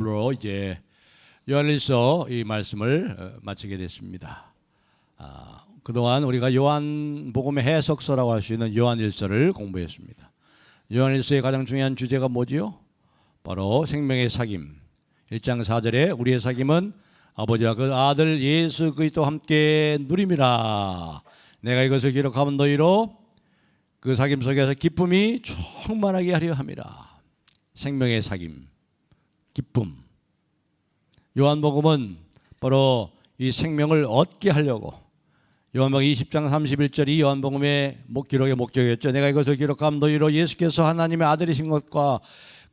로 이제 요한일서 이 말씀을 마치게 됐습니다. 그동안 우리가 요한복음의 해석서라고 할 수 있는 요한일서를 공부했습니다. 요한일서의 가장 중요한 주제가 뭐지요? 바로 생명의 사귐. 1장 4절에 우리의 사귐은 아버지와 그 아들 예수 그리스도와 함께 누림이라. 내가 이것을 기록하면 너희로 그 사귐 속에서 기쁨이 충만하게 하려 함이라. 생명의 사귐, 기쁨. 요한복음은 바로 이 생명을 얻게 하려고, 요한복음 20장 31절이 요한복음의 기록의 목적이었죠. 내가 이것을 기록하면 너희로 예수께서 하나님의 아들이신 것과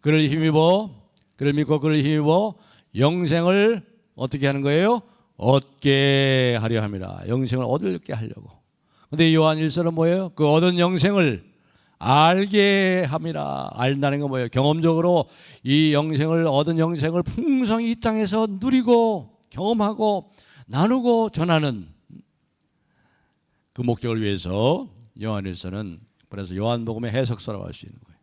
그를 믿고 그를 힘입어 영생을 어떻게 하는 거예요? 얻게 하려 함이라. 영생을 얻게 하려고. 근데 요한일서는 뭐예요? 그 얻은 영생을 알게 함이라. 알다는 건 뭐예요? 경험적으로 이 영생을, 얻은 영생을 풍성히 이 땅에서 누리고 경험하고 나누고 전하는 그 목적을 위해서 요한일서는, 그래서 요한복음의 해석서라고 할 수 있는 거예요.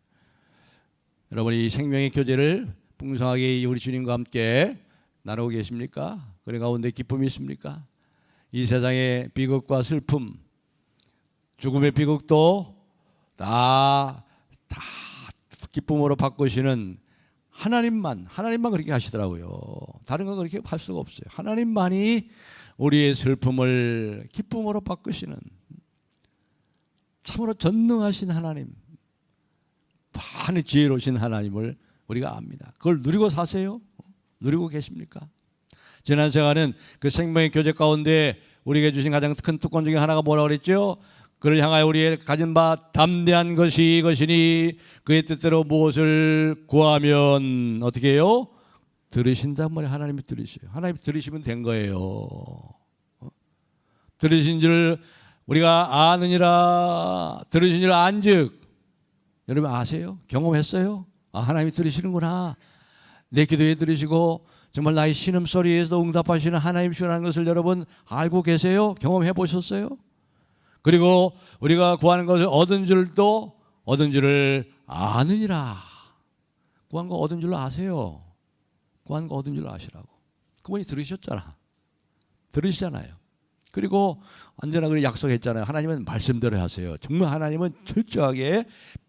여러분이 이 생명의 교제를 풍성하게 우리 주님과 함께 나누고 계십니까? 그 가운데 기쁨이 있습니까? 이 세상의 비극과 슬픔, 죽음의 비극도 다 기쁨으로 바꾸시는 하나님만 그렇게 하시더라고요. 다른 건 그렇게 할 수가 없어요. 하나님만이 우리의 슬픔을 기쁨으로 바꾸시는 참으로 전능하신 하나님, 많이 지혜로우신 하나님을 우리가 압니다. 그걸 누리고 사세요? 누리고 계십니까? 지난 시간은 그 생명의 교제 가운데 우리에게 주신 가장 큰 특권 중에 하나가 뭐라고 그랬죠? 그를 향하여 우리의 가진 바 담대한 것이 이것이니 그의 뜻대로 무엇을 구하면 어떻게 해요? 들으신단 말이에요. 하나님이 들으셔요. 하나님이 들으시면 된 거예요. 들으신 줄 우리가 아느니라. 들으신 줄 안즉. 여러분 아세요? 경험했어요? 하나님이 들으시는구나. 내 기도에 들으시고 정말 나의 신음소리에서 응답하시는 하나님이시라는 것을 여러분 알고 계세요? 경험해 보셨어요? 그리고 우리가 구하는 것을 얻은 줄을 아느니라. 구한 거 얻은 줄로 아세요. 구한 거 얻은 줄로 아시라고. 그분이 들으셨잖아. 들으시잖아요. 그리고 언제나 그렇게 약속했잖아요. 하나님은 말씀대로 하세요. 정말 하나님은 철저하게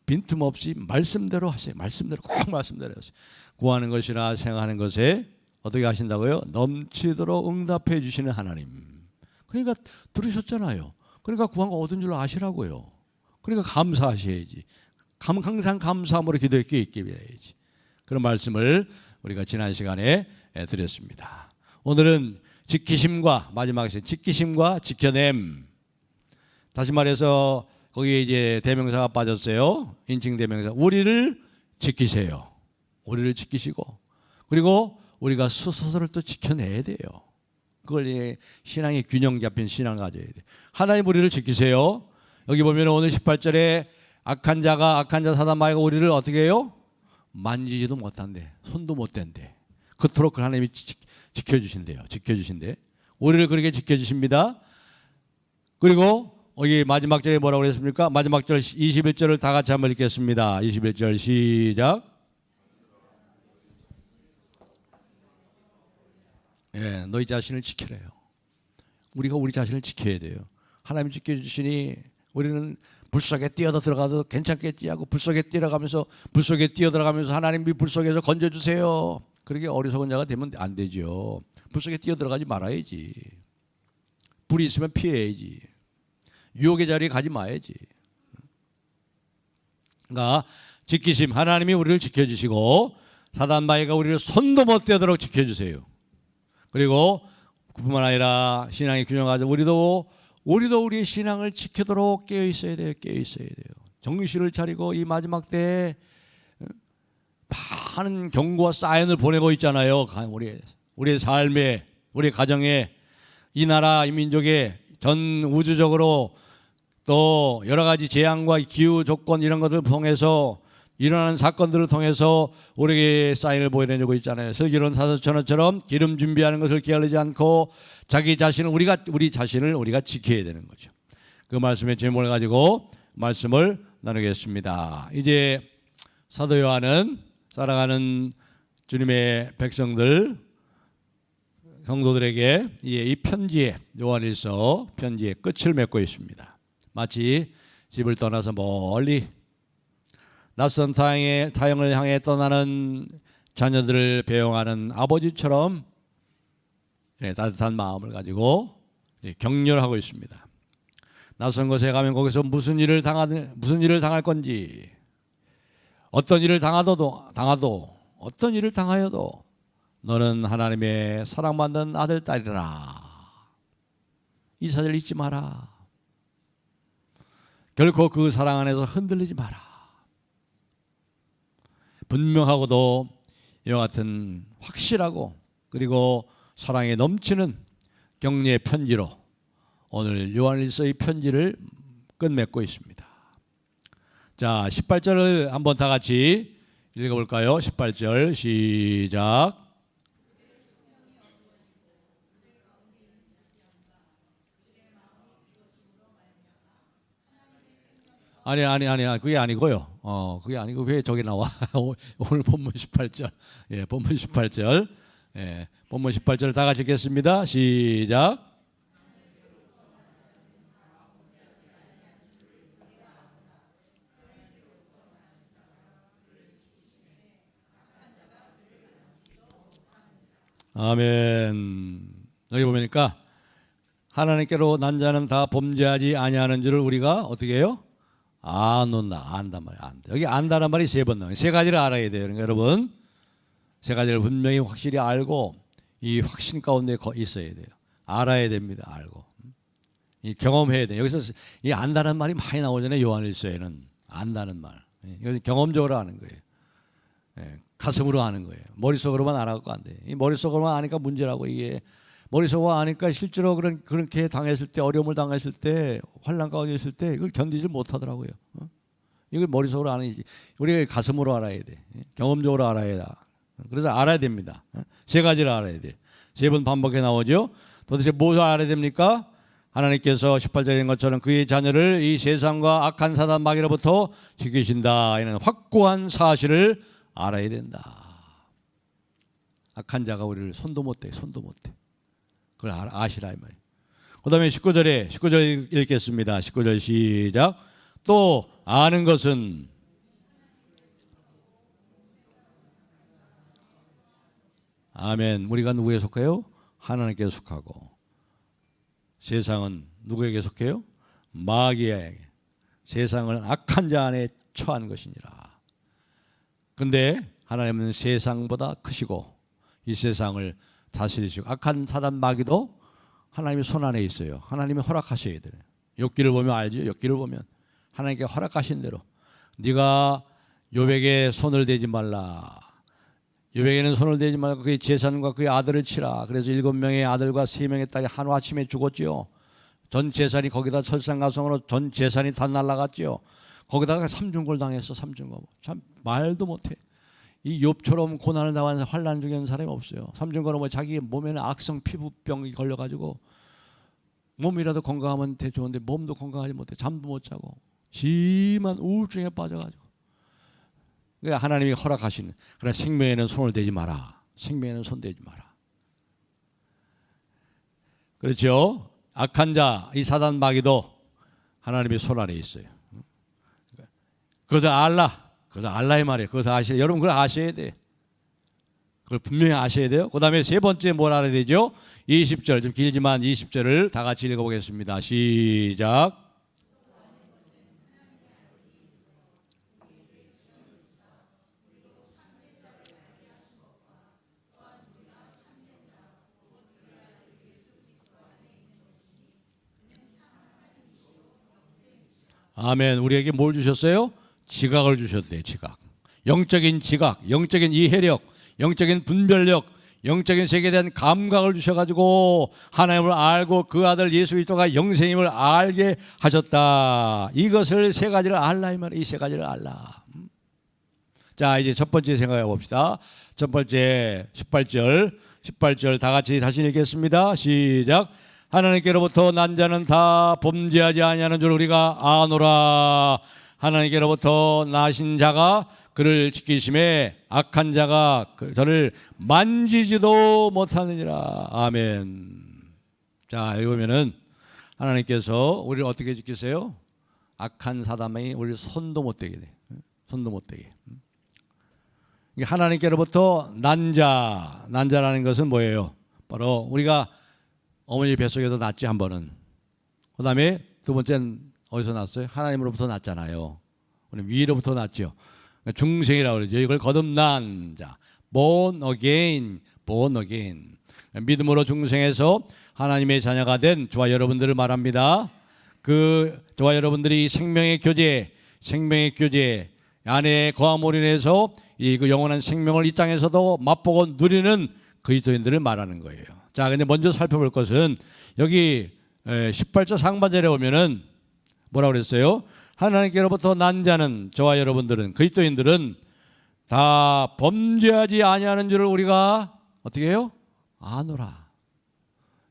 빈틈없이 말씀대로 하세요. 말씀대로, 꼭 말씀대로 하세요. 구하는 것이나 생각하는 것에 어떻게 하신다고요? 넘치도록 응답해 주시는 하나님. 그러니까 들으셨잖아요. 그러니까 구한 거 얻은 줄로 아시라고요. 그러니까 감사하셔야지. 항상 감사함으로 기도에 끼있게 해야지. 그런 말씀을 우리가 지난 시간에 드렸습니다. 오늘은 지키심과, 마지막에 지키심과 지켜냄. 다시 말해서 거기에 이제 대명사가 빠졌어요. 인칭 대명사. 우리를 지키세요. 우리를 지키시고, 그리고 우리가 스스로를 또 지켜내야 돼요. 그걸 신앙의 균형 잡힌 신앙을 가져야 돼요. 하나님 우리를 지키세요. 여기 보면 오늘 18절에 악한 자 사단 마귀가 우리를 어떻게 해요? 만지지도 못한대. 손도 못 댄대. 그토록 하나님이 지켜주신대요. 우리를 그렇게 지켜주십니다. 그리고 여기 마지막 절에 뭐라고 그랬습니까? 마지막 절 21절을 다 같이 한번 읽겠습니다. 21절 시작. 너희 자신을 지키래요. 우리가 우리 자신을 지켜야 돼요. 하나님 지켜주시니 우리는 불 속에 뛰어서 들어가도 괜찮겠지 하고 불 속에 뛰어들어가면서 하나님이 불 속에서 건져주세요. 그렇게 어리석은 자가 되면 안 되죠. 불 속에 뛰어들어가지 말아야지. 불이 있으면 피해야지. 유혹의 자리에 가지 마야지. 그러니까 지키심, 하나님이 우리를 지켜주시고 사단 마귀가 우리를 손도 못 대도록 지켜주세요. 그리고 그뿐만 아니라 신앙의 균형 가지고 우리도 우리의 신앙을 지키도록 깨어 있어야 돼요. 정신을 차리고 이 마지막 때에 많은 경고와 사인을 보내고 있잖아요. 우리의 삶에, 우리 가정에, 이 나라, 이 민족에, 전 우주적으로 또 여러 가지 재앙과 기후 조건 이런 것들을 통해서 일어나는 사건들을 통해서 우리에게 사인을 보여내고 있잖아요. 슬기로운 사도천어처럼 기름 준비하는 것을 게을리지 않고 자기 자신을 우리 자신을 우리가 지켜야 되는 거죠. 그 말씀의 제목을 가지고 말씀을 나누겠습니다. 이제 사도 요한은 사랑하는 주님의 백성들 성도들에게 이 편지의 요한일서 편지의 끝을 맺고 있습니다. 마치 집을 떠나서 멀리 낯선 타향을 향해 떠나는 자녀들을 배웅하는 아버지처럼 따뜻한 마음을 가지고 격려하고 있습니다. 낯선 곳에 가면 거기서 무슨 일을 당할 건지, 어떤 일을 당하도 어떤 일을 당하여도 너는 하나님의 사랑받는 아들 딸이라. 이 사실을 잊지 마라. 결코 그 사랑 안에서 흔들리지 마라. 분명하고도 이와 같은 확실하고 그리고 사랑에 넘치는 격려의 편지로 오늘 요한일서의 편지를 끝맺고 있습니다. 자, 18절을 한번 다 같이 읽어볼까요? 18절 시작. 아니야. 그게 아니고요. 그게 아니고 왜 저기 나와? 오늘 본문 18절. 예, 본문 18절. 예, 본문 18절 다 같이 읽겠습니다. 시작. 아멘. 여기 보니까 하나님께로 난 자는 다 범죄하지 아니하는 줄을 우리가 어떻게 해요? 안단 말이야. 안다. 여기 안다는 말이 세 번 나와요. 세 가지를 알아야 돼요. 그러니까 여러분 세 가지를 분명히 확실히 알고 이 확신 가운데 있어야 돼요. 알아야 됩니다. 알고 이 경험해야 돼요. 여기서 이 안다는 말이 많이 나오잖아요. 요한일서에는 안다는 말. 이것은 경험적으로 아는 거예요. 예, 가슴으로 아는 거예요. 머릿속으로만 알아갖고 안 돼. 이 머릿속으로만 아니까 문제라고. 이게 머릿속으로 아니까 실제로 그렇게 당했을 때, 어려움을 당했을 때, 환난 가운데 있을 때 이걸 견디질 못하더라고요. 이걸 머릿속으로 아는지 우리가 가슴으로 알아야 돼. 경험적으로 알아야 돼. 그래서 알아야 됩니다. 세 가지를 알아야 돼. 세 번 반복해 나오죠. 도대체 무엇을 알아야 됩니까? 하나님께서 18절인 것처럼 그의 자녀를 이 세상과 악한 사단 마귀로부터 지키신다. 이는 확고한 사실을 알아야 된다. 악한 자가 우리를 손도 못 대. 그걸 아시라 이 말이에요. 그 다음에 19절 읽겠습니다. 19절 시작. 또 아는 것은 아멘. 우리가 누구에 속해요? 하나님께 속하고 세상은 누구에게 속해요? 마귀에게. 세상은 악한 자 안에 처한 것이니라. 그런데 하나님은 세상보다 크시고 이 세상을 다스리시고 악한 사단 마귀도 하나님의 손 안에 있어요. 하나님이 허락하셔야 돼요. 욥기를 보면 알죠. 욥기를 보면 하나님께 허락하신 대로 네가 욥에게 손을 대지 말라. 욥에게는 손을 대지 말고 그의 재산과 그의 아들을 치라. 그래서 7명의 아들과 3명의 딸이 한아침에 죽었지요. 전 재산이 거기다 설상가성으로 전 재산이 다 날아갔지요. 거기다가 삼중고를 당했어. 삼중고. 참 말도 못해. 이 욥처럼 고난을 당하는 환난 중에 있는 사람이 없어요. 삼중고는 뭐 자기 몸에는 악성 피부병이 걸려가지고 몸이라도 건강하면 좋은데 몸도 건강하지 못해. 잠도 못 자고 심한 우울증에 빠져가지고. 그러니까 하나님이 허락하시는 그러나 생명에는 손을 대지 마라. 생명에는 손 대지 마라. 그렇죠? 악한 자, 이 사단 마귀도 하나님의 손 안에 있어요. 그것을 알라의 말이에요. 그것을 아셔야, 여러분 그걸 아셔야 돼. 그걸 분명히 아셔야 돼요. 그 다음에 세 번째 뭘 알아야 되죠? 20절, 좀 길지만 20절을 다 같이 읽어보겠습니다. 시작. 아멘. 우리에게 뭘 주셨어요? 지각을 주셨대요. 지각. 영적인 지각, 영적인 이해력, 영적인 분별력, 영적인 세계에 대한 감각을 주셔가지고 하나님을 알고 그 아들 예수 그리스도가 영생임을 알게 하셨다. 이것을 세 가지를 알라 이 말이에요. 이 세 가지를 알라. 자, 이제 첫 번째 생각해 봅시다. 첫 번째 18절 다 같이 다시 읽겠습니다. 시작. 하나님께로부터 난 자는 다 범죄하지 아니하는 줄 우리가 아노라. 하나님께로부터 나신 자가 그를 지키심에 악한 자가 저를 만지지도 못하느니라. 아멘. 자, 여기 보면은 하나님께서 우리를 어떻게 지키세요? 악한 사단이 우리를 손도 못 대게 돼. 손도 못 대게. 하나님께로부터 난자라는 것은 뭐예요? 바로 우리가 어머니 뱃속에서 낳지 한 번은. 그 다음에 두 번째는 어디서 낳았어요? 하나님으로부터 낳잖아요. 우리 위로부터 낳죠. 중생이라고 그러죠. 이걸 거듭난 자, born again. 믿음으로 중생에서 하나님의 자녀가 된 저와 여러분들을 말합니다. 그 저와 여러분들이 생명의 교제 안에 거함으로 인해서 그 영원한 생명을 이 땅에서도 맛보고 누리는 그리스도인들을 말하는 거예요. 자, 근데 먼저 살펴볼 것은 여기 18절 상반절에 보면은 뭐라고 그랬어요? 하나님께로부터 난 자는 저와 여러분들은 그리스도인들은 다 범죄하지 아니하는 줄을 우리가 어떻게 해요? 아노라.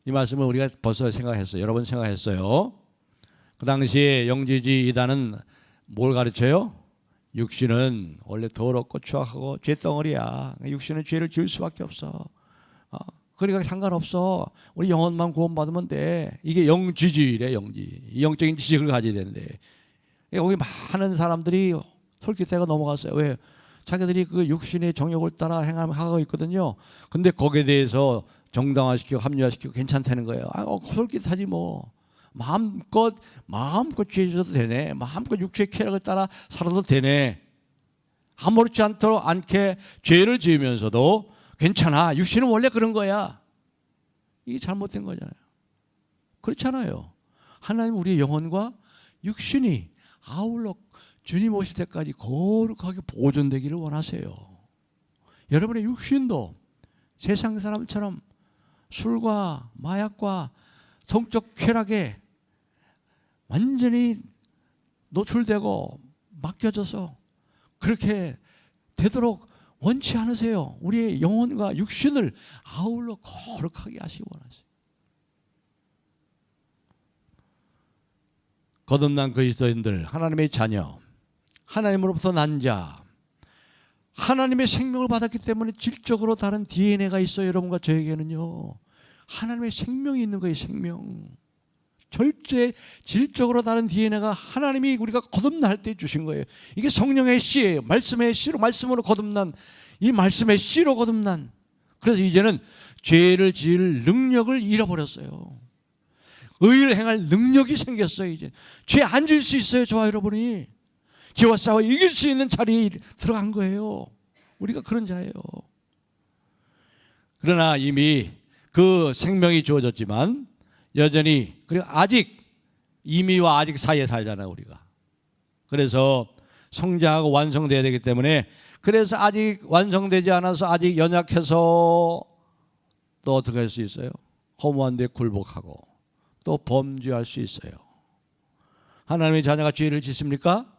이 말씀을 우리가 벌써 생각했어요. 여러 번 생각했어요. 그 당시에 영지주의 이단은 뭘 가르쳐요? 육신은 원래 더럽고 추악하고 죄덩어리야. 육신은 죄를 지을 수밖에 없어. 그러니까 상관없어. 우리 영혼만 구원받으면 돼. 이게 영지주의래. 영적인 지식을 가져야 되는데 여기 많은 사람들이 솔깃해가 넘어갔어요. 왜? 자기들이 그 육신의 정욕을 따라 행하고 있거든요. 근데 거기에 대해서 정당화시키고 합리화시키고 괜찮다는 거예요. 솔깃하지 뭐. 마음껏 죄 지어도 되네. 마음껏 육체의 쾌락을 따라 살아도 되네. 아무렇지 않게 죄를 지으면서도 괜찮아. 육신은 원래 그런 거야. 이게 잘못된 거잖아요. 그렇잖아요. 하나님 우리의 영혼과 육신이 아울러 주님 오실 때까지 거룩하게 보존되기를 원하세요. 여러분의 육신도 세상 사람처럼 술과 마약과 성적 쾌락에 완전히 노출되고 맡겨져서 그렇게 되도록 원치 않으세요. 우리의 영혼과 육신을 아울러 거룩하게 하시기 원하세요. 거듭난 그리스도인들, 하나님의 자녀, 하나님으로부터 난 자, 하나님의 생명을 받았기 때문에 질적으로 다른 DNA가 있어요. 여러분과 저에게는요. 하나님의 생명이 있는 거예요. 생명. 절제 질적으로 다른 DNA가 하나님이 우리가 거듭날 때 주신 거예요. 이게 성령의 씨예요. 말씀의 씨로, 말씀으로 거듭난, 이 말씀의 씨로 거듭난. 그래서 이제는 죄를 지을 능력을 잃어버렸어요. 의를 행할 능력이 생겼어요. 이제 죄 안 지을 수 있어요. 저와 여러분이 죄와 싸워 이길 수 있는 자리에 들어간 거예요. 우리가 그런 자예요. 그러나 이미 그 생명이 주어졌지만 여전히, 그리고 아직 이미와 아직 사이에 살잖아요. 우리가. 그래서 성장하고 완성돼야 되기 때문에, 그래서 아직 완성되지 않아서 아직 연약해서 또 어떻게 할 수 있어요? 허무한 데 굴복하고 또 범죄할 수 있어요. 하나님의 자녀가 죄를 짓습니까?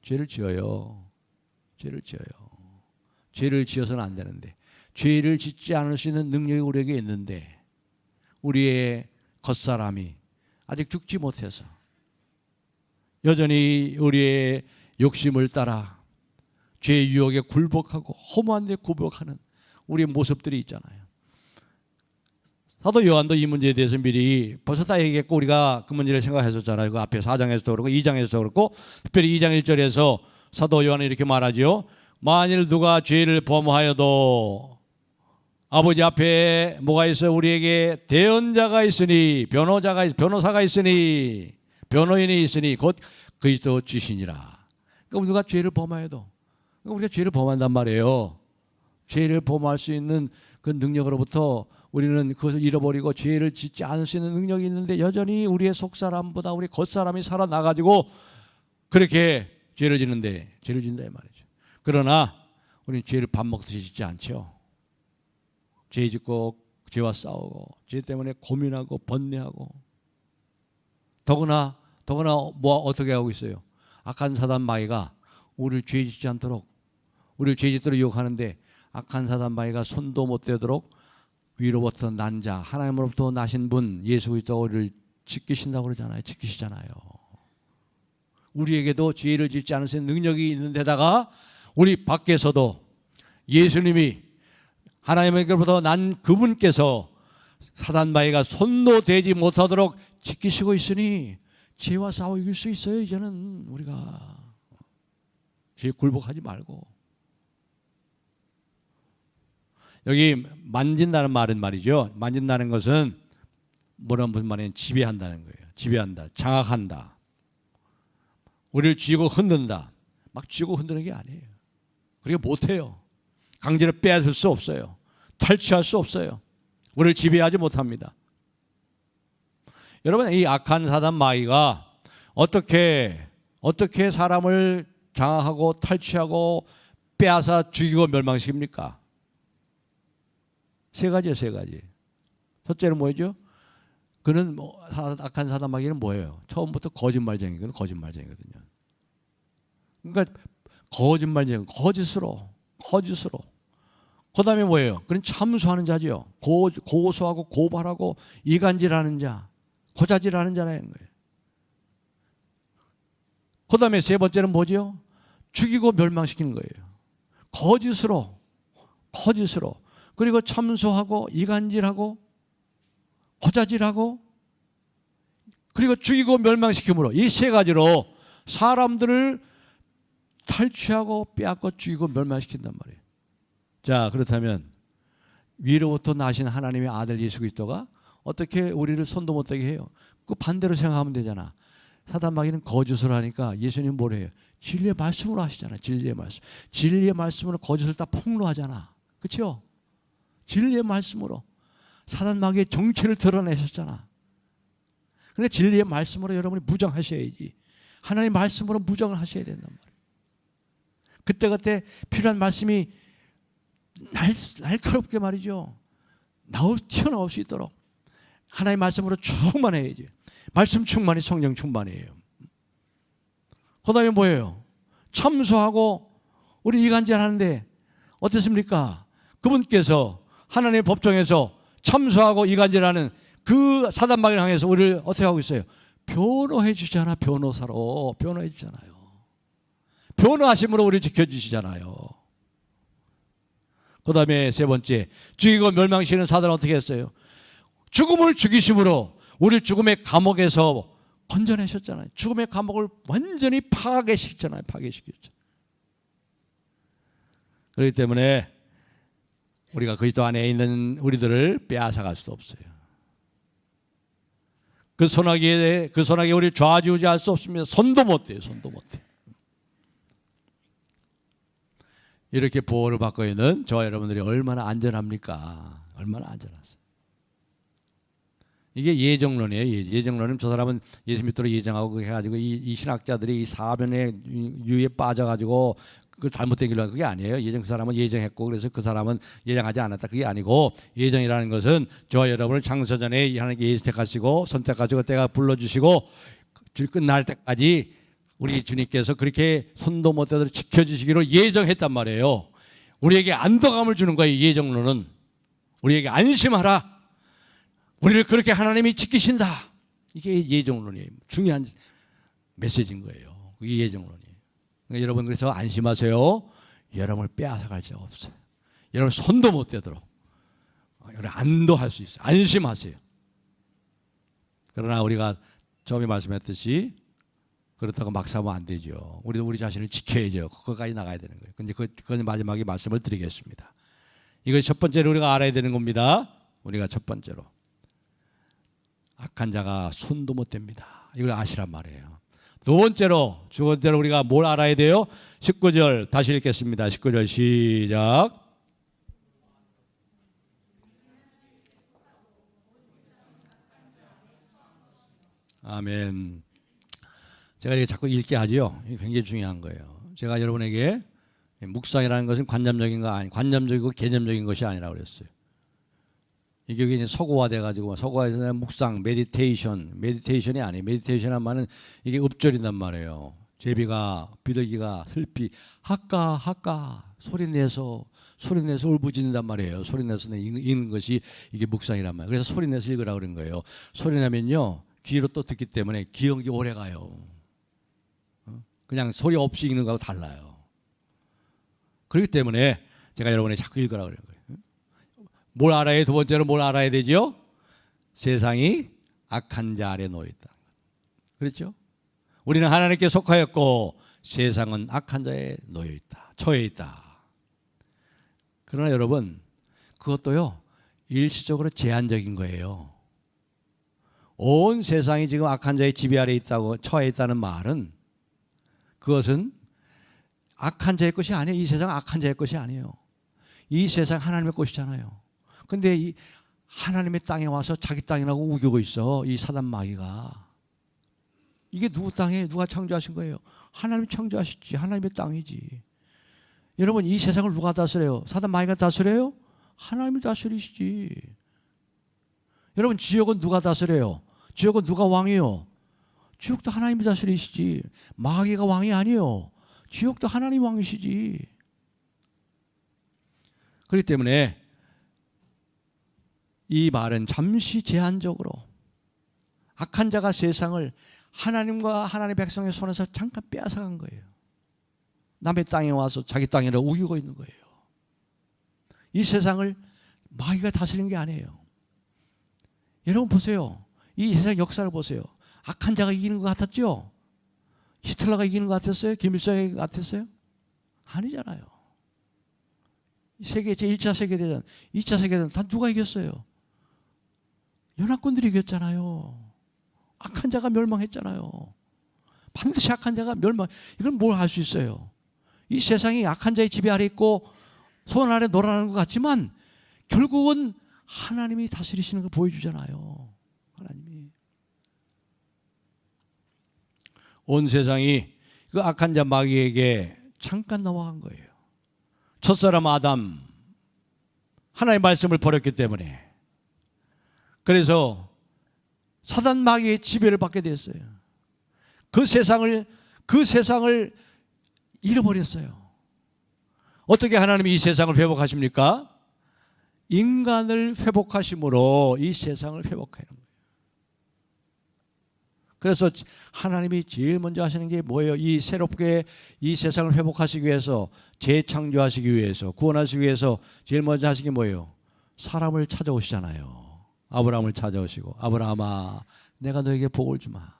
죄를 지어요. 죄를 지어서는 안 되는데, 죄를 짓지 않을 수 있는 능력이 우리에게 있는데 우리의 겉사람이 아직 죽지 못해서 여전히 우리의 욕심을 따라 죄의 유혹에 굴복하고 허무한 데 굴복하는 우리의 모습들이 있잖아요. 사도 요한도 이 문제에 대해서 미리 벌써 다 얘기했고 우리가 그 문제를 생각했었잖아요. 그 앞에 4장에서도 그렇고 2장에서도 그렇고, 특별히 2장 1절에서 사도 요한은 이렇게 말하죠. 만일 누가 죄를 범하여도 아버지 앞에 뭐가 있어요? 우리에게 대언자가 있으니, 변호사가 있으니, 변호인이 있으니 곧 그리스도 주시니라. 그러니까 누가 죄를 범하여도, 우리가 죄를 범한단 말이에요. 죄를 범할 수 있는 그 능력으로부터 우리는 그것을 잃어버리고 죄를 짓지 않을 수 있는 능력이 있는데 여전히 우리의 속사람보다 우리 겉사람이 살아나가지고 그렇게 죄를 짓는다 이 말이죠. 그러나 우리는 죄를 밥 먹듯이 짓지 않죠. 죄 짓고 죄와 싸우고 죄 때문에 고민하고 번뇌하고, 더구나 뭐 어떻게 하고 있어요? 악한 사단 마귀가 우리를 죄 짓지 않도록, 우리를 죄 짓도록 유혹하는데 악한 사단 마귀가 손도 못 대도록 위로부터 난 자, 하나님으로부터 나신 분 예수 그리스도를 지키신다고 그러잖아요. 지키시잖아요. 우리에게도 죄를 짓지 않으신 능력이 있는 데다가 우리 밖에서도 예수님이 하나님에게로부터 난 그분께서 사단마귀가 손도 대지 못하도록 지키시고 있으니 죄와 싸워 이길 수 있어요. 이제는 우리가 죄에 굴복하지 말고. 여기 만진다는 말은 말이죠. 만진다는 것은 무슨 말이냐면 지배한다는 거예요. 지배한다, 장악한다. 우리를 쥐고 흔든다. 막 쥐고 흔드는 게 아니에요. 그렇게 못해요. 강제로 빼앗을 수 없어요. 탈취할 수 없어요. 우리를 지배하지 못합니다. 여러분, 이 악한 사단 마귀가 어떻게 사람을 장악하고 탈취하고 빼앗아 죽이고 멸망시킵니까? 세 가지예요, 세 가지. 첫째는 뭐죠? 그는 악한 사단 마귀는 뭐예요? 처음부터 거짓말쟁이거든요. 그러니까 거짓말쟁이, 거짓으로. 그 다음에 뭐예요? 그는 참수하는 자죠. 고소하고 고발하고 이간질하는 자, 고자질하는 자라는 거예요. 그 다음에 세 번째는 뭐죠? 죽이고 멸망시키는 거예요. 거짓으로. 그리고 참소하고 이간질하고 고자질하고 그리고 죽이고 멸망시킴으로 이 세 가지로 사람들을 탈취하고 빼앗고 죽이고 멸망시킨단 말이에요. 자, 그렇다면 위로부터 나신 하나님의 아들 예수 그리스도가 어떻게 우리를 손도 못 대게 해요? 그 반대로 생각하면 되잖아. 사단 마귀는 거짓을 하니까 예수님은 뭘 해요? 진리의 말씀으로 하시잖아. 진리의 말씀으로 거짓을 다 폭로하잖아. 그렇죠? 진리의 말씀으로 사단 마귀의 정체를 드러내셨잖아. 그러니까 진리의 말씀으로 여러분이 무장하셔야지. 하나님의 말씀으로 무장을 하셔야 된단 말이에요. 그때 필요한 말씀이 날카롭게 말이죠. 튀어나올 수 있도록 하나님의 말씀으로 충만해야지. 말씀 충만이 성령 충만이에요. 그 다음에 뭐예요? 참소하고 우리 이간질하는데 어떻습니까? 그분께서 하나님의 법정에서 참소하고 이간질하는 그 사단마귀를 향해서 우리를 어떻게 하고 있어요? 변호해 주잖아. 변호사로 변호해 주잖아요. 변호하심으로 우리를 지켜주시잖아요. 그 다음에 세 번째, 죽이고 멸망시키는 사단은 어떻게 했어요? 죽음을 죽이심으로 우리를 죽음의 감옥에서 건져내셨잖아요. 죽음의 감옥을 완전히 파괴시켰잖아요. 그렇기 때문에 우리가 그리스도 안에 있는 우리들을 빼앗아갈 수 없어요. 그 소나기에 우리를 좌지우지할 수 없습니다. 손도 못 대요. 이렇게 보호를 받고 있는 저와 여러분들이 얼마나 안전합니까? 얼마나 안전하세요? 이게 예정론이에요. 예정론은 저 사람은 예수 믿도록 예정하고 해가지고 이 신학자들이 이 사변의 유에 빠져가지고 그 잘못된 길로 그게 아니에요. 그 사람은 예정했고 그래서 그 사람은 예정하지 않았다. 그게 아니고 예정이라는 것은 저와 여러분을 창세전에 하나님께 예택하시고 선택하시고 때가 불러주시고 끝날 때까지 우리 주님께서 그렇게 손도 못 대도록 지켜주시기로 예정했단 말이에요. 우리에게 안도감을 주는 거예요. 예정론은 우리에게 안심하라. 우리를 그렇게 하나님이 지키신다. 이게 예정론이에요. 중요한 메시지인 거예요. 이게 예정론이에요. 그러니까 여러분 그래서 안심하세요. 여러분을 빼앗아갈 자 없어요. 여러분 손도 못 대도록 여러분 안도할 수 있어요. 안심하세요. 그러나 우리가 처음에 말씀했듯이 그렇다고 막 사면 안 되죠. 우리도 우리 자신을 지켜야죠. 그거까지 나가야 되는 거예요. 근데 그건 마지막에 말씀을 드리겠습니다. 이거 첫 번째로 우리가 알아야 되는 겁니다. 우리가 첫 번째로 악한 자가 손도 못 댑니다. 이걸 아시란 말이에요. 두 번째로 우리가 뭘 알아야 돼요? 19절 다시 읽겠습니다. 19절 시작. 아멘. 제가 이렇게 자꾸 읽게 하죠. 이게 굉장히 중요한 거예요. 제가 여러분에게 묵상이라는 것은 관념적이고 개념적인 것이 아니라고 그랬어요. 이게 이제 서구화돼가지고 서구화에서 묵상, 메디테이션이 아니에요. 메디테이션 하면은 이게 읍절인단 말이에요. 제비가 비둘기가 슬피 하까 소리 내서 울부짖는단 말이에요. 소리 내서 읽는 것이 이게 묵상이란 말이에요. 그래서 소리 내서 읽으라 그런 거예요. 소리 내면요 귀로 또 듣기 때문에 기억이 오래 가요. 그냥 소리 없이 읽는 거하고 달라요. 그렇기 때문에 제가 여러분이 자꾸 읽으라 그래요. 뭘 알아야, 두 번째로 뭘 알아야 되죠? 세상이 악한 자 아래 놓여 있다. 그렇죠? 우리는 하나님께 속하였고 세상은 악한 자에 놓여 있다. 처해 있다. 그러나 여러분, 그것도요, 일시적으로 제한적인 거예요. 온 세상이 지금 악한 자의 지배 아래 있다고, 처해 있다는 말은, 그것은 악한 자의 것이 아니에요. 이 세상 악한 자의 것이 아니에요. 이 세상 하나님의 것이잖아요. 근데 이 하나님의 땅에 와서 자기 땅이라고 우기고 있어, 이 사단 마귀가. 이게 누구 땅이에요? 누가 창조하신 거예요? 하나님이 창조하셨지. 하나님의 땅이지. 여러분, 이 세상을 누가 다스려요? 사단 마귀가 다스려요? 하나님이 다스리시지. 여러분, 지옥은 누가 다스려요? 지옥은 누가 왕이요? 지옥도 하나님이 다스리시지. 마귀가 왕이 아니요. 지옥도 하나님 왕이시지. 그렇기 때문에 이 말은 잠시 제한적으로 악한 자가 세상을 하나님과 하나님의 백성의 손에서 잠깐 빼앗아간 거예요. 남의 땅에 와서 자기 땅이라 우기고 있는 거예요. 이 세상을 마귀가 다스리는 게 아니에요. 여러분 보세요. 이 세상 역사를 보세요. 악한 자가 이기는 것 같았죠? 히틀러가 이기는 것 같았어요? 김일성이 같았어요? 아니잖아요. 세계 제1차 세계대전, 2차 세계대전 다 누가 이겼어요? 연합군들이 이겼잖아요. 악한 자가 멸망했잖아요. 반드시 악한 자가 멸망. 이걸 뭘 할 수 있어요? 이 세상이 악한 자의 지배 아래 있고 손 아래 놀아나는 것 같지만 결국은 하나님이 다스리시는 걸 보여주잖아요. 하나님이. 온 세상이 그 악한 자 마귀에게 잠깐 넘어간 거예요. 첫사람 아담, 하나님의 말씀을 버렸기 때문에. 그래서 사단 마귀의 지배를 받게 됐어요. 그 세상을 잃어버렸어요. 어떻게 하나님이 이 세상을 회복하십니까? 인간을 회복하심으로 이 세상을 회복하는 거예요. 그래서 하나님이 제일 먼저 하시는 게 뭐예요? 이 새롭게 이 세상을 회복하시기 위해서, 재창조하시기 위해서, 구원하시기 위해서 제일 먼저 하신 게 뭐예요? 사람을 찾아오시잖아요. 아브라함을 찾아오시고, 아브라함아, 내가 너에게 복을 주마.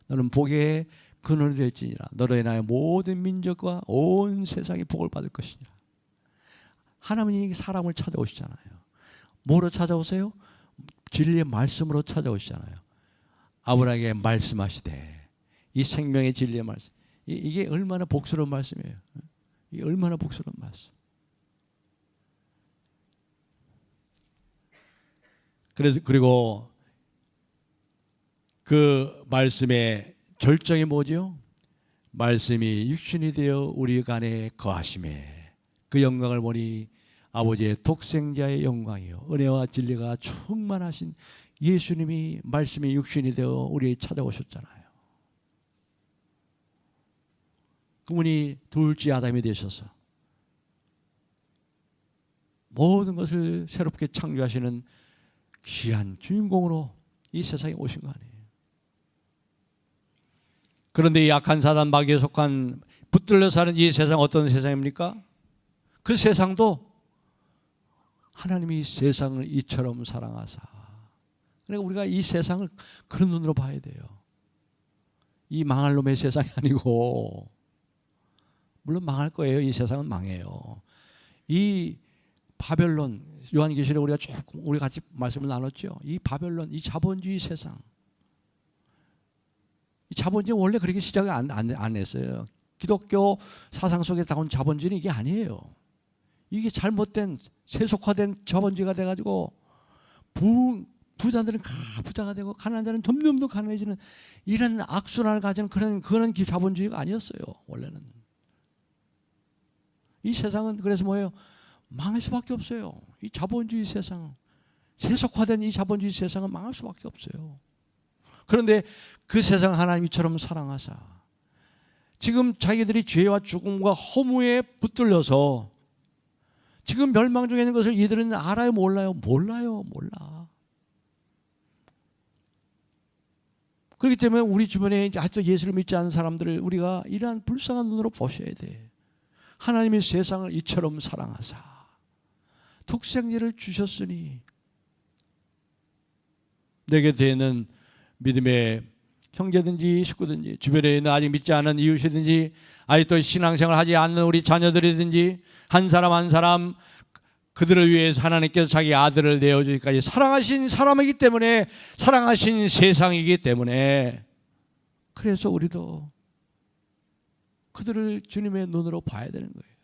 너는 복의 근원이 될지니라. 너로 인하여 모든 민족과 온 세상이 복을 받을 것이니라. 하나님이 사람을 찾아오시잖아요. 뭐로 찾아오세요? 진리의 말씀으로 찾아오시잖아요. 아브라함에게 말씀하시되, 이 생명의 진리의 말씀. 이게 얼마나 복스러운 말씀이에요. 이게 얼마나 복스러운 말씀. 그리고 그 말씀의 절정이 뭐죠? 말씀이 육신이 되어 우리 간에 거하심에 그 영광을 보니 아버지의 독생자의 영광이요 은혜와 진리가 충만하신 예수님이 말씀이 육신이 되어 우리에 찾아오셨잖아요. 그분이 둘째 아담이 되셔서 모든 것을 새롭게 창조하시는 귀한 주인공으로 이 세상에 오신 거 아니에요. 그런데 이 악한 사단 마귀에 속한 붙들려 사는 이 세상 어떤 세상입니까? 그 세상도 하나님이 세상을 이처럼 사랑하사. 그러니까 우리가 이 세상을 그런 눈으로 봐야 돼요. 이 망할 놈의 세상이 아니고, 물론 망할 거예요. 이 세상은 망해요. 이 바벨론, 요한계시록에 우리가 조금 우리 같이 말씀을 나눴죠. 이 바벨론, 이 자본주의 세상. 이 자본주의 원래 그렇게 시작을 안 했어요. 기독교 사상 속에 나온 자본주의는 이게 아니에요. 이게 잘못된 세속화된 자본주의가 돼가지고 부자들은 부자가 되고 가난한 자는 점점 더 가난해지는 이런 악순환을 가지는 그런 자본주의가 아니었어요. 원래는. 이 세상은 그래서 뭐예요? 망할 수밖에 없어요. 이 자본주의 세상, 세속화된 이 자본주의 세상은 망할 수밖에 없어요. 그런데 그 세상을 하나님처럼 사랑하사 지금 자기들이 죄와 죽음과 허무에 붙들려서 지금 멸망 중에 있는 것을 이들은 알아요? 몰라요? 몰라요. 몰라. 그렇기 때문에 우리 주변에 아직도 예수를 믿지 않는 사람들을 우리가 이러한 불쌍한 눈으로 보셔야 돼. 하나님이 세상을 이처럼 사랑하사 독생자를 주셨으니 내 곁에 있는 믿음의 형제든지 식구든지 주변에 있는 아직 믿지 않은 이웃이든지 아직도 신앙생활 하지 않는 우리 자녀들이든지 한 사람 한 사람 그들을 위해서 하나님께서 자기 아들을 내어주기까지 사랑하신 사람이기 때문에 사랑하신 세상이기 때문에 그래서 우리도 그들을 주님의 눈으로 봐야 되는 거예요.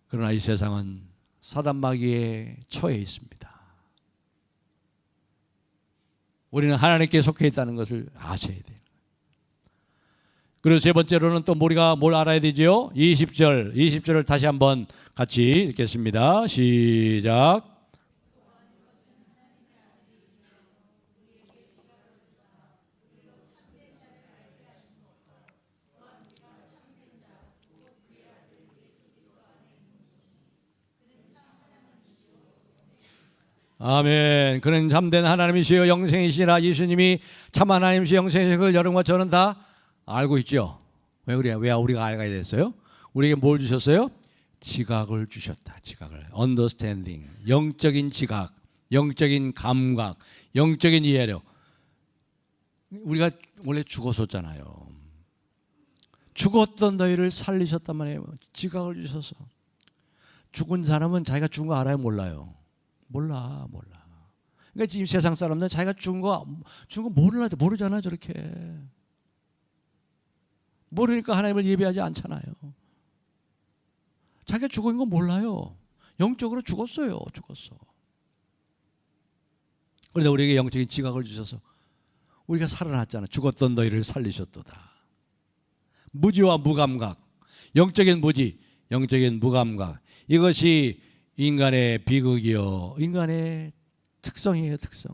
그러나 이 세상은 사단 마귀에 처해 있습니다. 우리는 하나님께 속해 있다는 것을 아셔야 돼요. 그리고 세 번째로는 또 우리가 뭘 알아야 되죠? 20절을 다시 한번 같이 읽겠습니다. 시작. 아멘. 그는 참된 하나님이시여 영생이시라. 예수님이 참 하나님이시여 영생이신 걸 여러분과 저는 다 알고 있죠. 왜 그래요? 왜 우리가 알게 됐어요? 우리에게 뭘 주셨어요? 지각을 주셨다. 지각을. understanding. 영적인 지각, 영적인 감각, 영적인 이해력. 우리가 원래 죽었었잖아요. 죽었던 너희를 살리셨단 말이에요. 지각을 주셔서. 죽은 사람은 자기가 죽은 거 알아요? 몰라요? 몰라. 그러니까 지금 세상 사람들은 자기가 죽은 거 모르잖아요. 저렇게. 모르니까 하나님을 예배하지 않잖아요. 자기가 죽은 거 몰라요. 영적으로 죽었어요. 그런데 우리에게 영적인 지각을 주셔서 우리가 살아났잖아. 죽었던 너희를 살리셨도다. 무지와 무감각, 영적인 무지, 영적인 무감각, 이것이 인간의 비극이요, 인간의 특성이에요. 특성.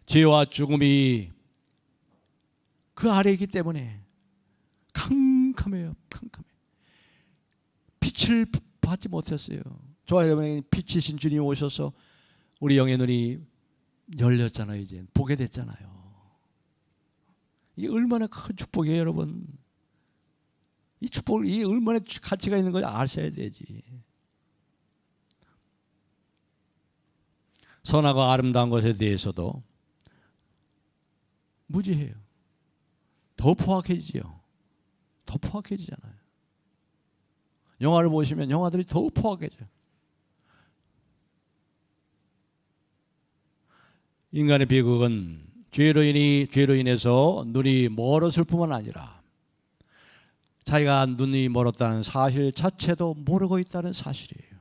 죄와 죽음이 그 아래에 있기 때문에 캄캄해요. 빛을 받지 못했어요. 저와 여러분에게 빛이신 주님이 오셔서 우리 영의 눈이 열렸잖아요. 이제 보게 됐잖아요. 이게 얼마나 큰 축복이에요, 여러분. 이 축복을, 이 얼마나 가치가 있는 걸 아셔야 되지. 선하고 아름다운 것에 대해서도 무지해요. 더 포악해지죠. 더 포악해지잖아요. 영화를 보시면 영화들이 더 포악해져요. 인간의 비극은 죄로 인해서 눈이 멀었을 뿐만 아니라 자기가 눈이 멀었다는 사실 자체도 모르고 있다는 사실이에요.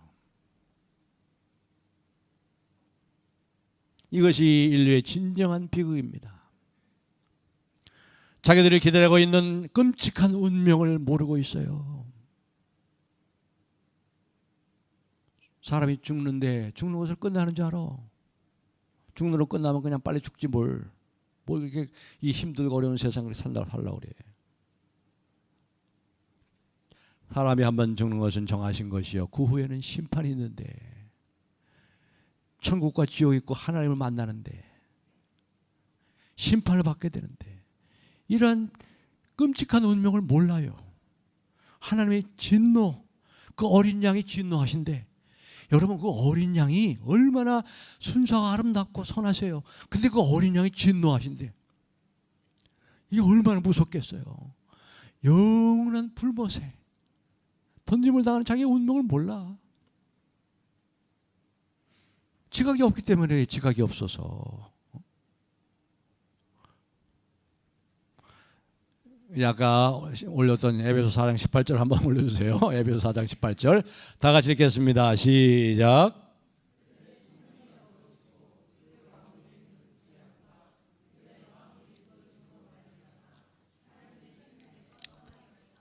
이것이 인류의 진정한 비극입니다. 자기들이 기다리고 있는 끔찍한 운명을 모르고 있어요. 사람이 죽는데 죽는 것을 끝나는 줄 알아. 죽는 거 끝나면 그냥 빨리 죽지 뭘 이렇게 이 힘들고 어려운 세상을 살려고 그래. 사람이 한번 죽는 것은 정하신 것이요, 그 후에는 심판이 있는데, 천국과 지옥이 있고 하나님을 만나는데, 심판을 받게 되는데, 이러한 끔찍한 운명을 몰라요. 하나님의 진노, 그 어린 양이 진노하신데, 여러분 그 어린 양이 얼마나 순수하고 아름답고 선하세요. 근데 그 어린 양이 진노하신대. 이게 얼마나 무섭겠어요. 영원한 불못에 던짐을 당하는 자기의 운명을 몰라. 지각이 없기 때문에 지각이 없어서. 아까 올렸던 에베소 4장 18절 한번 올려주세요. 에베소 4장 18절 다 같이 읽겠습니다. 시작.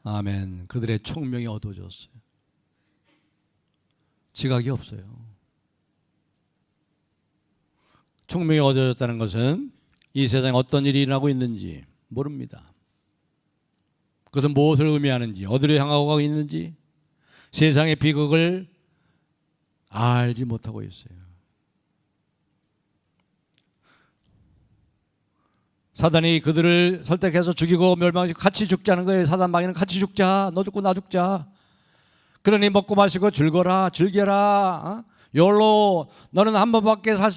아멘. 그들의 총명이 어두워졌어요. 지각이 없어요. 총명이 어두워졌다는 것은 이 세상에 어떤 일이 일어나고 있는지 모릅니다. 그것은 무엇을 의미하는지, 어디로 향하고 가고 있는지, 세상의 비극을 알지 못하고 있어요. 사단이 그들을 설득해서 죽이고 멸망시키고 같이 죽자는 거예요. 사단 마귀는 같이 죽자. 너 죽고 나 죽자. 그러니 먹고 마시고 즐겨라. 욜로 너는 한 번밖에 살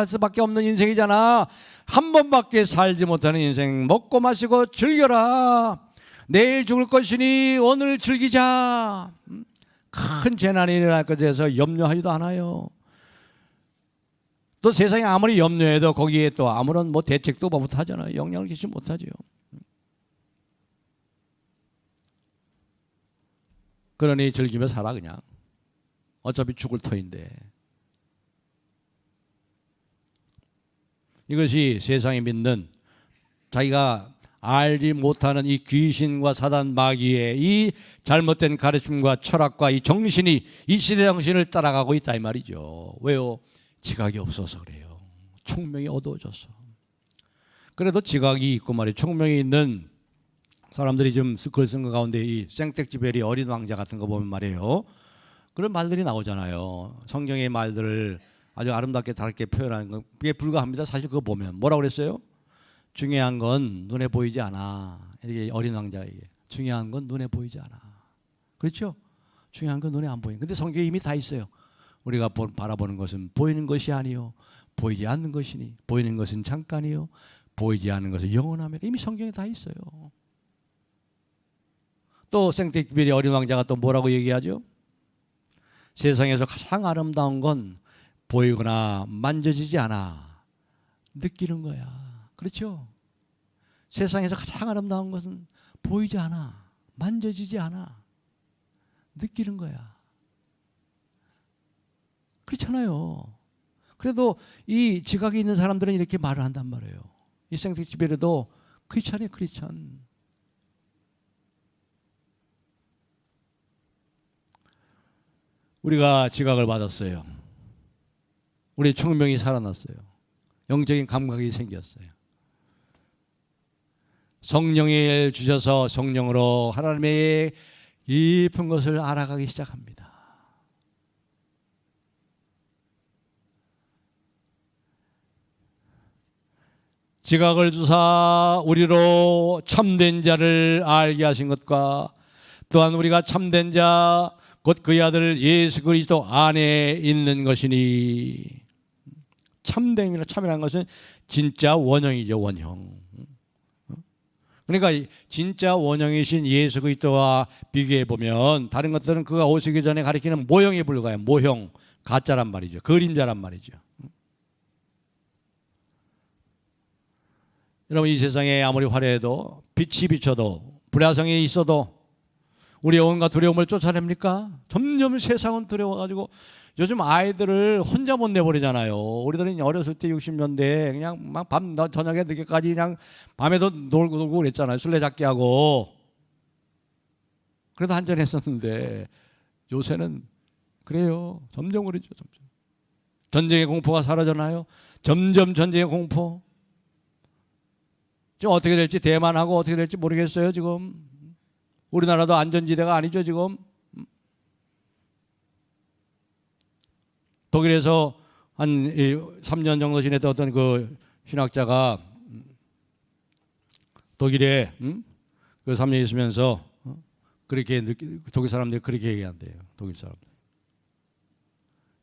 수밖에 없는 인생이잖아. 한 번밖에 살지 못하는 인생 먹고 마시고 즐겨라. 내일 죽을 것이니 오늘 즐기자. 큰 재난이 일어날 것에 대해서 염려하지도 않아요. 또 세상에 아무리 염려해도 거기에 또 아무런 대책도 못하잖아요. 영향을 끼치지 못하죠. 그러니 즐기며 살아 그냥. 어차피 죽을 터인데. 이것이 세상이 믿는 자기가 알지 못하는 이 귀신과 사단 마귀의 이 잘못된 가르침과 철학과 이 정신이 이 시대 정신을 따라가고 있다 이 말이죠. 왜요? 지각이 없어서 그래요. 총명이 어두워져서. 그래도 지각이 있고 말이에요. 총명이 있는 사람들이 좀 글 쓴 것 가운데 이 생텍쥐베리 어린 왕자 같은 거 보면 말이에요. 그런 말들이 나오잖아요. 성경의 말들을 아주 아름답게 다르게 표현하는 건 그게 불가합니다. 사실 그거 보면 뭐라고 그랬어요? 중요한 건 눈에 보이지 않아. 이렇게 어린 왕자에게 중요한 건 눈에 보이지 않아. 그렇죠? 중요한 건 눈에 안 보이는. 근데 성경에 이미 다 있어요. 우리가 바라보는 것은 보이는 것이 아니요 보이지 않는 것이니 보이는 것은 잠깐이요 보이지 않는 것은 영원하며. 이미 성경에 다 있어요. 또 생텍쥐베리 어린 왕자가 또 뭐라고 얘기하죠? 세상에서 가장 아름다운 건 보이거나 만져지지 않아. 느끼는 거야. 그렇죠? 세상에서 가장 아름다운 것은 보이지 않아. 만져지지 않아. 느끼는 거야. 그렇잖아요. 그래도 이 지각이 있는 사람들은 이렇게 말을 한단 말이에요. 이 생텍쥐베리도 크리스찬이에요. 크리스찬. 우리가 지각을 받았어요. 우리 총명이 살아났어요. 영적인 감각이 생겼어요. 성령을 주셔서 성령으로 하나님의 깊은 것을 알아가기 시작합니다. 지각을 주사 우리로 참된 자를 알게 하신 것과 또한 우리가 참된 자 곧 그의 아들 예수 그리스도 안에 있는 것이니. 참됨이나 참이라는 것은 진짜 원형이죠. 원형. 그러니까 진짜 원형이신 예수 그리스도와 비교해 보면 다른 것들은 그가 오시기 전에 가리키는 모형에 불과해요. 모형, 가짜란 말이죠. 그림자란 말이죠. 여러분 이 세상에 아무리 화려해도 빛이 비쳐도 불야성이 있어도 우리의 온갖 두려움을 쫓아냅니까? 점점 세상은 두려워가지고 요즘 아이들을 혼자 못 내버리잖아요. 우리들은 어렸을 때 60년대에 그냥 막 저녁에 늦게까지 그냥 밤에도 놀고 그랬잖아요. 술래잡기 하고. 그래도 안전했었는데 요새는 그래요. 점점 그러죠. 점점. 전쟁의 공포가 사라졌나요? 점점 전쟁의 공포. 지금 어떻게 될지 대만하고 어떻게 될지 모르겠어요. 지금. 우리나라도 안전지대가 아니죠 지금. 독일에서 한 3년 정도 지냈던 어떤 그 신학자가 독일에 그 3년 있으면서 그렇게 독일 사람들이 그렇게 얘기한대요. 독일 사람들.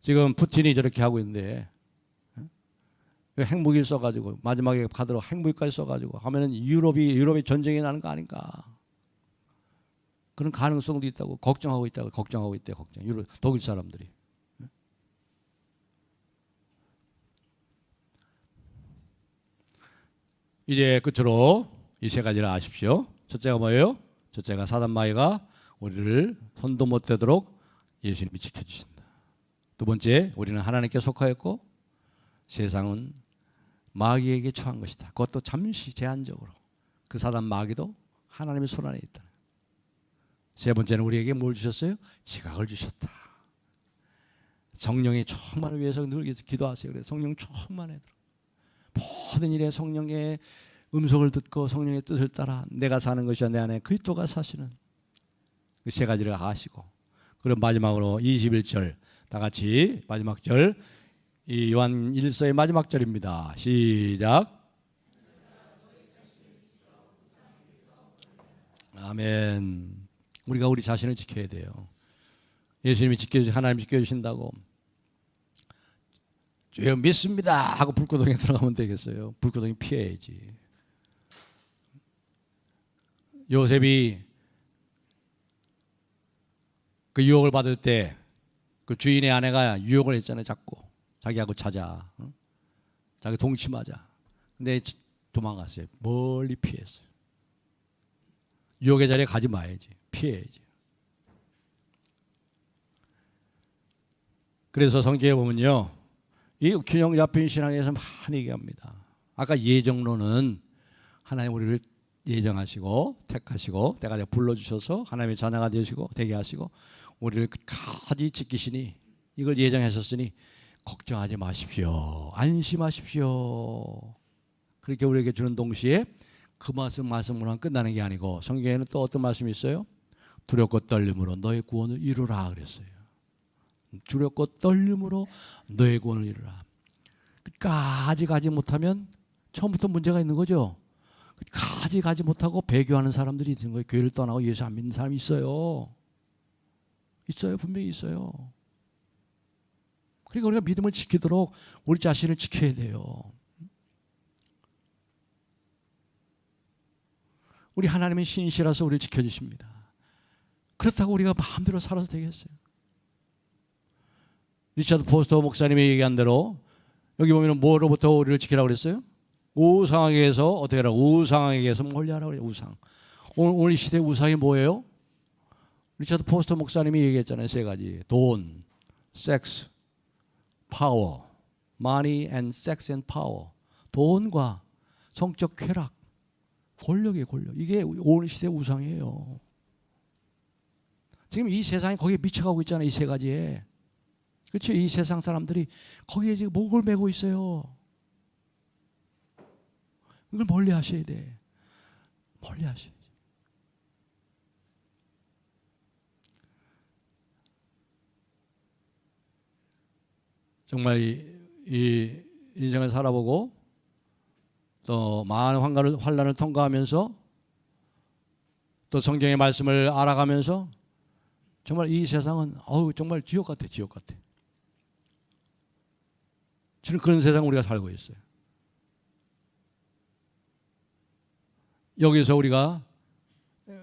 지금 푸틴이 저렇게 하고 있는데 핵무기를 써가지고 마지막에 카드로 핵무기까지 써가지고 하면은 유럽이 전쟁이 나는 거 아닌가. 그런 가능성도 있다고 걱정하고 있대. 독일 사람들이. 이제 끝으로 이 세 가지를 아십시오. 첫째가 뭐예요? 첫째가 사단 마귀가 우리를 손도 못 대도록 예수님이 지켜주신다. 두 번째, 우리는 하나님께 속하였고 세상은 마귀에게 처한 것이다. 그것도 잠시 제한적으로. 그 사단 마귀도 하나님의 손 안에 있다. 세 번째는 우리에게 뭘 주셨어요? 지각을 주셨다. 성령의 충만을 위해서 늘 기도하세요. 그래서 성령 충만해. 모든 일에 성령의 음성을 듣고 성령의 뜻을 따라 내가 사는 것이 내 안에 그리스도가 사시는 그 세 가지를 아시고, 그리고 마지막으로 21절 다 같이 마지막 절, 이 요한 1서의 마지막 절입니다. 시작. 아멘. 우리가 우리 자신을 지켜야 돼요. 예수님이 하나님이 지켜주신다고 주여 믿습니다 하고 불구덩이에 들어가면 되겠어요? 불구덩이 피해야지. 요셉이 그 유혹을 받을 때 그 주인의 아내가 유혹을 했잖아요. 자꾸 자기하고 자자, 자기 동침하자. 근데 도망갔어요. 멀리 피했어요. 유혹의 자리에 가지 마야지. 피해야지. 그래서 성경에 보면요, 이 균형 잡힌 신앙에서 많이 얘기합니다. 아까 예정론은 하나님 우리를 예정하시고 택하시고 때가 되어 불러주셔서 하나님의 자녀가 되시고 되게 하시고 우리를 끝까지 지키시니 이걸 예정하셨으니 걱정하지 마십시오. 안심하십시오. 그렇게 우리에게 주는 동시에 그 말씀으로만 끝나는 게 아니고 성경에는 또 어떤 말씀이 있어요? 두렵고 떨림으로 너의 구원을 이루라 그랬어요. 두렵고 떨림으로 너의 구원을 이루라. 끝까지 가지 못하면 처음부터 문제가 있는 거죠. 끝까지 가지 못하고 배교하는 사람들이 있는 거예요. 교회를 떠나고 예수 안 믿는 사람이 있어요. 있어요. 분명히 있어요. 그러니까 우리가 믿음을 지키도록 우리 자신을 지켜야 돼요. 우리 하나님은 신이시라서 우리를 지켜주십니다. 그렇다고 우리가 마음대로 살아서 되겠어요? 리처드 포스터 목사님이 얘기한 대로 여기 보면 뭐로부터 우리를 지키라고 그랬어요? 우상에게서 어떻게 하라고? 우상에게서 멀리하라고 그래요. 우상. 오늘 이 시대 우상이 뭐예요? 리처드 포스터 목사님이 얘기했잖아요. 세 가지. 돈, 섹스, 파워. money and sex and power. 돈과 성적 쾌락, 권력이에요. 권력. 이게 오늘 시대 우상이에요. 지금 이 세상이 거기에 미쳐가고 있잖아요. 이 세 가지에. 그렇죠? 이 세상 사람들이 거기에 지금 목을 메고 있어요. 이걸 멀리 하셔야 돼. 멀리 하셔야지. 정말 이 인생을 살아보고 또 많은 환난을 통과하면서 또 성경의 말씀을 알아가면서 정말 이 세상은 정말 지옥 같아. 지옥 같아. 지금 그런 세상 우리가 살고 있어요. 여기서 우리가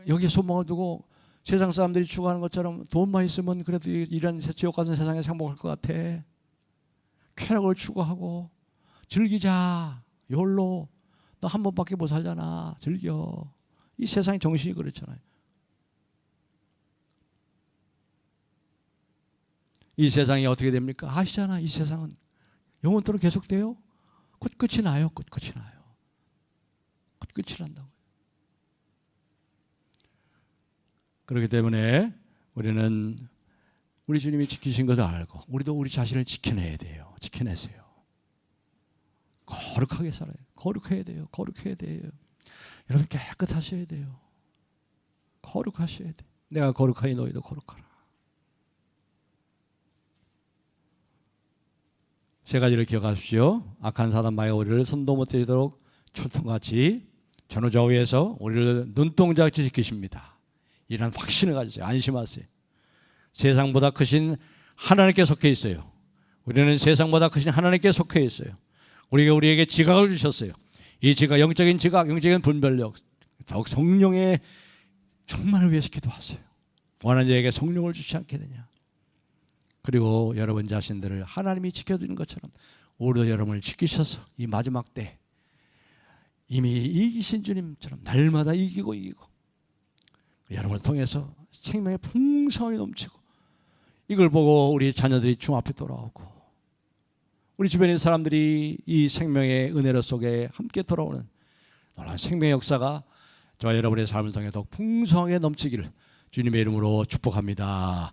여기에 소망을 두고 세상 사람들이 추구하는 것처럼 돈만 있으면 그래도 이런 지옥 같은 세상에 행복할 것 같아. 쾌락을 추구하고 즐기자. 욜로. 너 한 번밖에 못 살잖아. 즐겨. 이 세상의 정신이 그렇잖아요. 이 세상이 어떻게 됩니까? 아시잖아. 이 세상은 영원토록 계속돼요. 곧 끝이 나요. 곧 끝이 나요. 곧 끝이 난다고요. 그렇기 때문에 우리는 우리 주님이 지키신 것을 알고 우리도 우리 자신을 지켜내야 돼요. 지켜내세요. 거룩하게 살아요. 거룩해야 돼요. 거룩해야 돼요. 여러분 깨끗하셔야 돼요. 거룩하셔야 돼. 내가 거룩하니 너희도 거룩하라. 세 가지를 기억하십시오. 악한 사단마의 우리를 손도 못 대도록 철통같이 전후좌우에서 우리를 눈동자같이 지키십니다. 이런 확신을 가지세요. 안심하세요. 세상보다 크신 하나님께 속해 있어요. 우리는 세상보다 크신 하나님께 속해 있어요. 우리에게 지각을 주셨어요. 이 지각, 영적인 지각, 영적인 분별력, 더욱 성령의 충만을 위해서 기도하세요. 원하는 자에게 성령을 주지 않게 되냐. 그리고 여러분 자신들을 하나님이 지켜주는 것처럼 우리도 여러분을 지키셔서 이 마지막 때 이미 이기신 주님처럼 날마다 이기고 여러분을 통해서 생명의 풍성함이 넘치고 이걸 보고 우리 자녀들이 주 앞에 돌아오고 우리 주변의 사람들이 이 생명의 은혜로 속에 함께 돌아오는 놀라운 생명의 역사가 저와 여러분의 삶을 통해 더 풍성하게 넘치기를 주님의 이름으로 축복합니다.